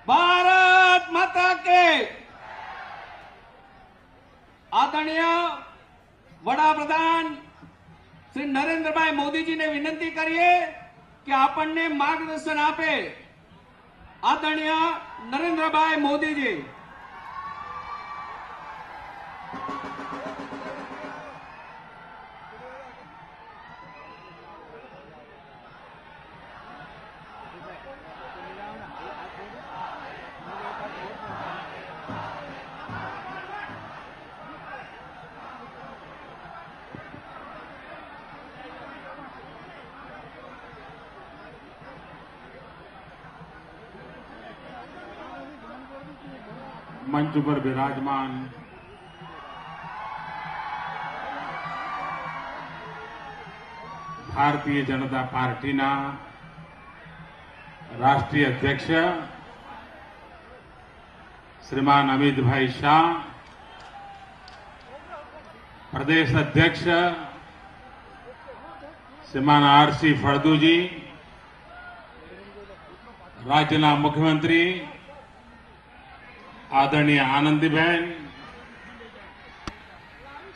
ભારત માતા કે આદરણીય વડાપ્રધાન શ્રી નરેન્દ્રભાઈ મોદીજીને વિનંતી કરીએ કે આપણને માર્ગદર્શન આપે। આદરણીય નરેન્દ્રભાઈ મોદીજી। मंच पर विराजमान भारतीय जनता पार्टीना राष्ट्रीय अध्यक्ष श्रीमान अमित भाई शाह, प्रदेश अध्यक्ष श्रीमान आरसी फळदुजी, राज्यना मुख्यमंत्री आदरणीय आनंदीबेन,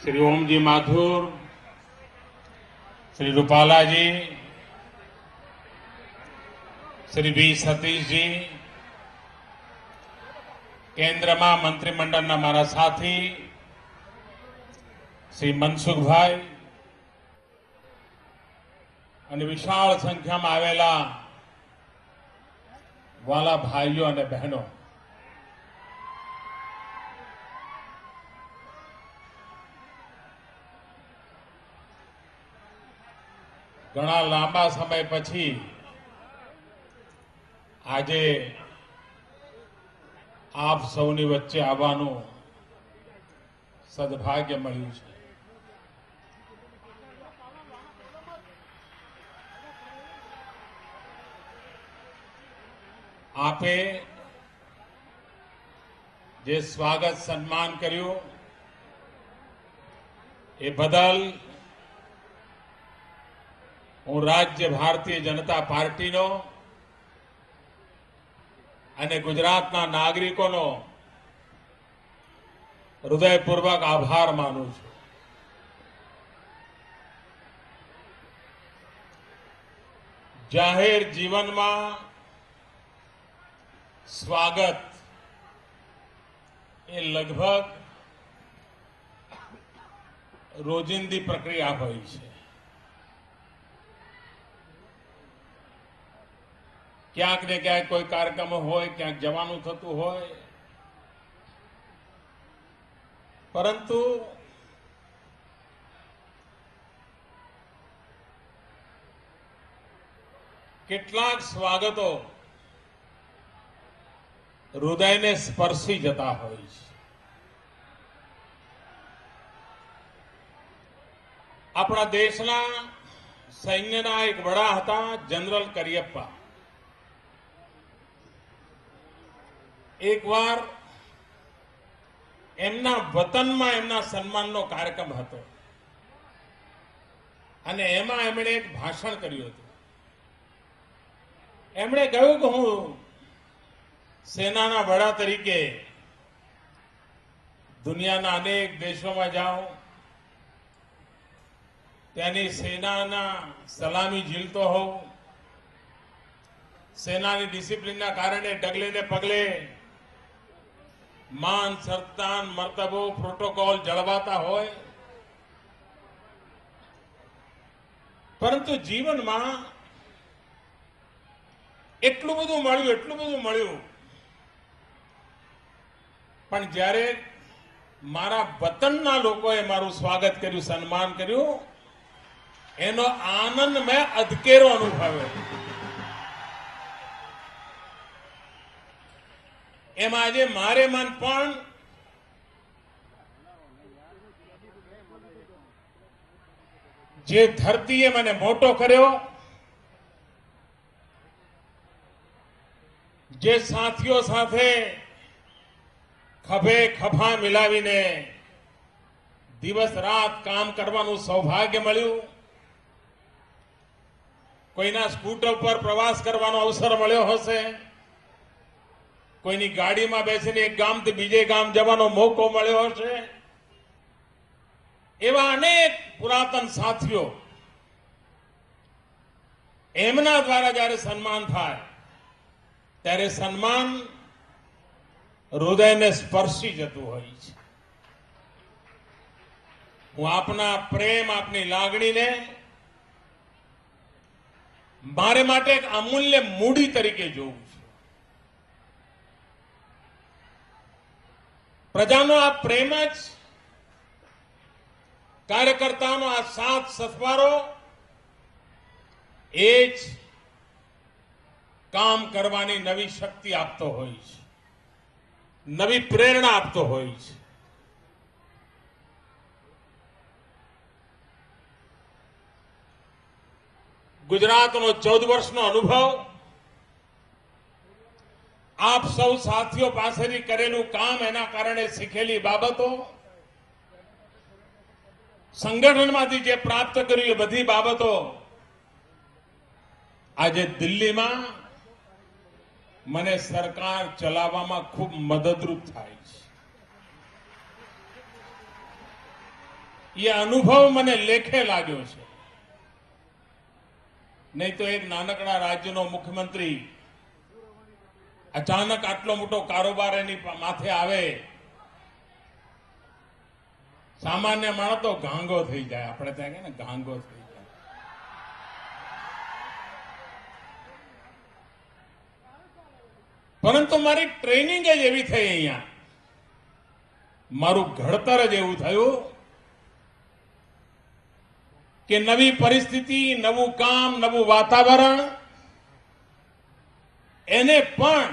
श्री ओमजी माथुर, श्री रूपाला जी, श्री वी सतीश जी, केंद्र में मंत्रिमंडल मारा साथी श्री मनसुख भाई और विशाल संख्या में आवेला वाला भाईओ और बहनों, घणा लांबा समय पछी आजे आप सौनी वच्चे आववानुं सद्भाग्य मळ्युं छे। आपे जे स्वागत सन्मान कर्युं ए बदल हूँ राज्य भारतीय जनता पार्टी नो अने गुजरातना नागरिकों हृदयपूर्वक आभार मानु छूं। जाहेर जीवन में स्वागत ए लगभग रोजिंदी प्रक्रिया होई छे। क्यांक ने क्यांक कोई कार्यक्रम होय, क्यांक जवानुं थतुं होय, परंतु કેટલાક સ્વાગતો હૃદયને સ્પર્શી જતા હોય છે। આપણા દેશના સૈન્યના એક વડા હતા जनरल करियप्पा। एक बार एमना वतन में एमना सन्माननो कार्यक्रम हतो अने एमां एमणे एक भाषण कर्युं हतुं। एमणे कह्युं के हूँ सेनाना वड़ा तरीके दुनियाना अनेक देशों में जाऊं, त्यानी सेनाना सलामी झीलतो होऊं, सेनानी डिसिप्लिनना कारणे डगले ने पगले मान सन्मान मर्तबो प्रोटोकॉल जळवाता होय, परंतु जीवन में एटलुं बधुं मळ्युं पण ज्यारे मारा वतनना लोकोए मारुं स्वागत कर्युं, सन्मान कर्युं, एनो आनंद में अधकेरो अनुभव्यो। एम आजे मारे मन पण जे धरतीए मने मोटो कर्यो, जे साथीओ साथे खभे खभा मिलावीने दिवस रात काम करवानुं सौभाग्य मळ्युं, कोईना स्कूटर पर प्रवास करवानो अवसर मळ्यो हशे, કોઈની ગાડીમાં બેસીને એક ગામથી બીજે ગામ જવાનો મોકો મળ્યો હશે. એવા અનેક પુરાતન સાથીઓ, એમના દ્વારા જ્યારે સન્માન થાય ત્યારે સન્માન હૃદયને સ્પર્શી જતું હોય છે. હું આપના પ્રેમ, આપની લાગણીને મારે માટે એક અમૂલ્ય મૂડી તરીકે જોઉં છું. પ્રજાનો આ પ્રેમ જ, કાર્યકર્તાઓનો આ સાથ સથવારો એ જ કામ કરવાની નવી શક્તિ આપતો હોય છે, નવી પ્રેરણા આપતો હોય છે. ગુજરાતનો 14 વર્ષનો અનુભવ, આપ સૌ સાથીઓ પાસેથી કરેલું કામ, એના કારણે શીખેલી બાબતો, સંગઠનમાંથી જે પ્રાપ્ત કર્યું એ બધી બાબતો આજે દિલ્હીમાં મને સરકાર ચલાવવામાં ખૂબ મદદરૂપ થાય છે. એ અનુભવ મને લેખે લાગ્યો છે. નહીં તો એક નાનકડા રાજ્યનો મુખ્યમંત્રી અચાનક આટલો મોટો કારોબાર એની માથે આવે, સામાન્ય માણસ તો ગાંગો થઈ જાય. આપણે ત્યાં કે ને ગાંગો થઈ જાય. પરંતુ મારી ટ્રેનિંગ જ એવી થઈ, અહીંયા મારું ઘડતર જ એવું થયું કે નવી પરિસ્થિતિ, નવું કામ, નવું વાતાવરણ, એને પણ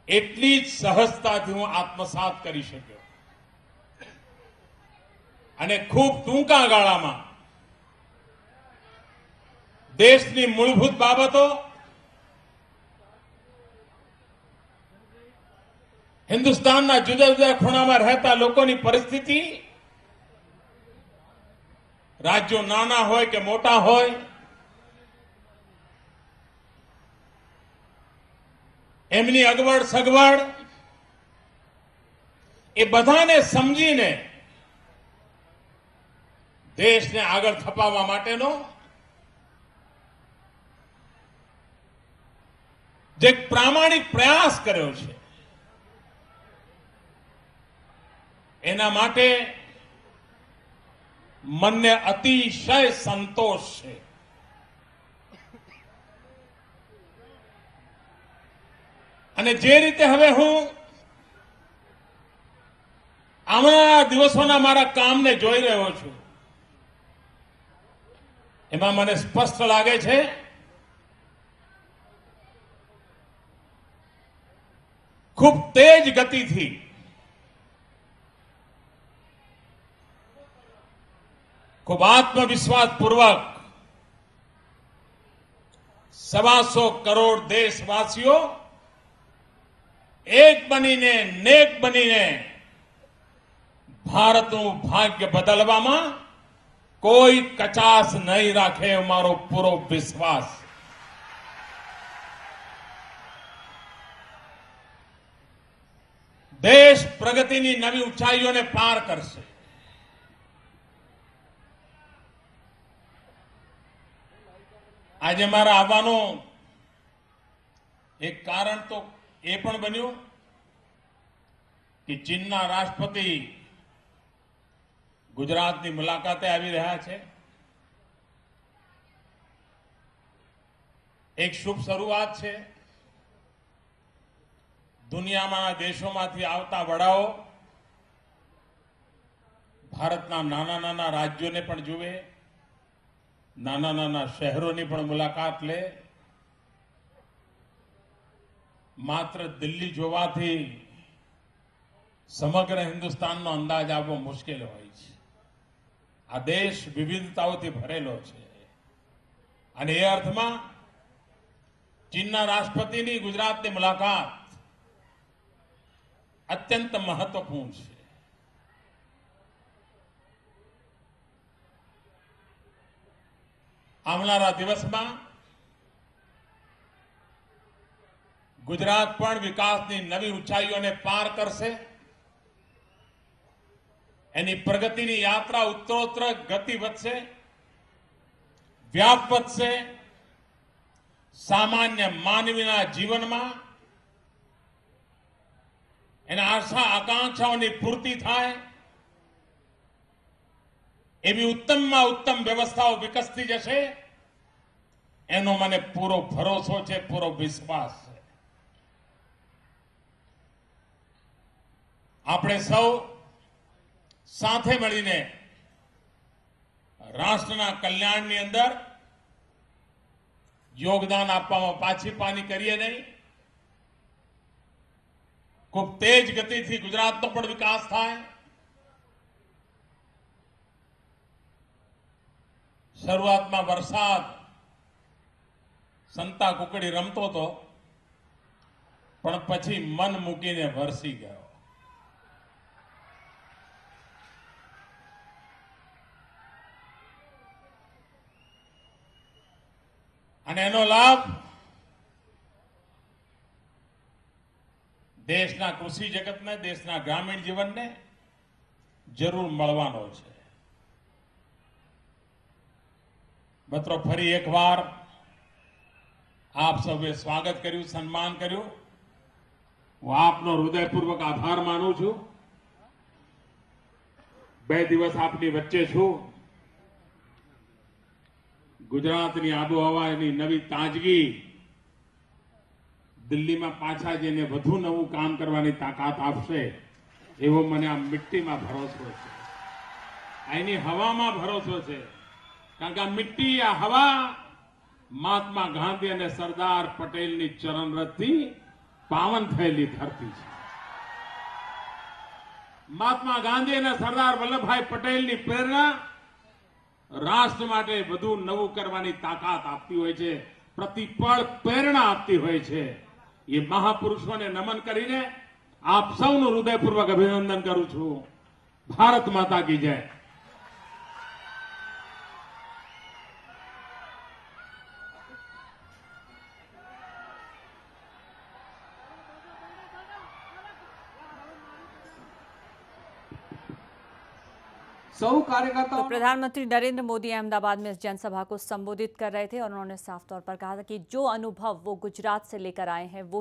એટલી જ સહજતાથી હું આત્મસાત કરી શક્યો. અને ખૂબ ટૂંકા ગાળામાં દેશની મૂળભૂત બાબતો, હિન્દુસ્તાનના જુદા જુદા ખૂણામાં રહેતા લોકોની પરિસ્થિતિ, રાજ્યો નાના હોય કે મોટા હોય, એમની અગવડ સગવડ, એ બધાને સમજીને દેશને આગળ થપાવવા માટેનો જે પ્રામાણિક પ્રયાસ કર્યો છે, એના માટે મનને અતિશય સંતોષ છે. અને જે રીતે હવે હું આવનારા દિવસોના મારા કામને જોઈ રહ્યો છું, એમાં મને સ્પષ્ટ લાગે છે ખૂબ તેજ ગતિથી ખૂબ આત્મવિશ્વાસપૂર્વક 125 કરોડ દેશવાસીઓ એક બનીને, નેક બનીને ભારતનું ભાગ્ય બદલવામાં કોઈ કચાશ નહીં રાખે, એ મારો પૂરો વિશ્વાસ. દેશ પ્રગતિની નવી ઊંચાઈઓને પાર કરશે. આજે મારા આવવાનું એક કારણ તો એ પણ બન્યું કે ચીનના રાષ્ટ્રપતિ ગુજરાતની મુલાકાતે આવી રહ્યા છે. એક શુભ શરૂઆત છે. દુનિયામાં દેશોમાંથી આવતા વડાઓ ભારતના નાના નાના રાજ્યોને પણ જુએ, નાના નાના શહેરોની પણ મુલાકાત લે. માત્ર દિલ્હી જોવાથી સમગ્ર હિન્દુસ્તાનનો અંદાજ આવવો મુશ્કેલ હોય છે. આ દેશ વિવિધતાઓથી ભરેલો છે અને એ અર્થમાં ચીનના રાષ્ટ્રપતિની ગુજરાતની મુલાકાત અત્યંત મહત્વપૂર્ણ છે. આવનારા દિવસમાં ગુજરાત પણ વિકાસની નવી ઊંચાઈઓને પાર કરશે. એની પ્રગતિની યાત્રા ઉત્તરોત્તર ગતિ વધશે, વ્યાપ વધશે. સામાન્ય માનવીના જીવનમાં એના આશા આકાંક્ષાઓની પૂર્તિ થાય એવી ઉત્તમમાં ઉત્તમ વ્યવસ્થાઓ વિકસતી જશે, એનો મને પૂરો ભરોસો છે, પૂરો વિશ્વાસ છે. આપણે સૌ સાથે મળીને રાષ્ટ્રના કલ્યાણની અંદર યોગદાન આપવામાં પાછી પાની કરીએ નહીં. ખૂબ તેજ ગતિથી ગુજરાતનો પણ વિકાસ થાય. શરૂઆતમાં વરસાદ સંતા કુકડી રમતો હતો, પણ પછી મન મૂકીને વરસી ગયો. અને એનો લાભ દેશના કૃષિ જગતને, દેશના ગ્રામીણ જીવનને જરૂર મળવાનો છે. મિત્રો, ફરી એકવાર આપ સૌએ સ્વાગત કર્યું, સન્માન કર્યું. હું આપનો હૃદયપૂર્વક આભાર માનું છું. 2 દિવસ આપની વચ્ચે છું. ગુજરાતની આબોહવાની નવી તાજગી દિલ્હીમાં પાછા જઈને વધુ નવું કામ કરવાની તાકાત આપશે એવો મને આ મિટ્ટીમાં ભરોસો છે, અહીંની હવામાં ભરોસો છે. કારણ કે આ મિટ્ટી, આ હવા મહાત્મા ગાંધી અને સરદાર પટેલની ચરણરજથી પાવન થયેલી ધરતી છે. મહાત્મા ગાંધી અને સરદાર વલ્લભભાઈ પટેલની પ્રેરણા રાષ્ટ્ર માટે વધુ નવું કરવાની તાકાત આપતી હોય છે, પ્રતિપળ પ્રેરણા આપતી હોય છે. એ મહાપુરુષોને નમન કરીને આપ સૌનું હૃદયપૂર્વક અભિનંદન કરું છું. ભારત માતા કી જય. સૌ कार्यकर्ताओं तो प्रधानमंत्री नरेंद्र मोदी अहमदाबाद में इस जनसभा को संबोधित कर रहे थे और उन्होंने साफ तौर पर कहा था कि जो अनुभव वो गुजरात से लेकर आए हैं वो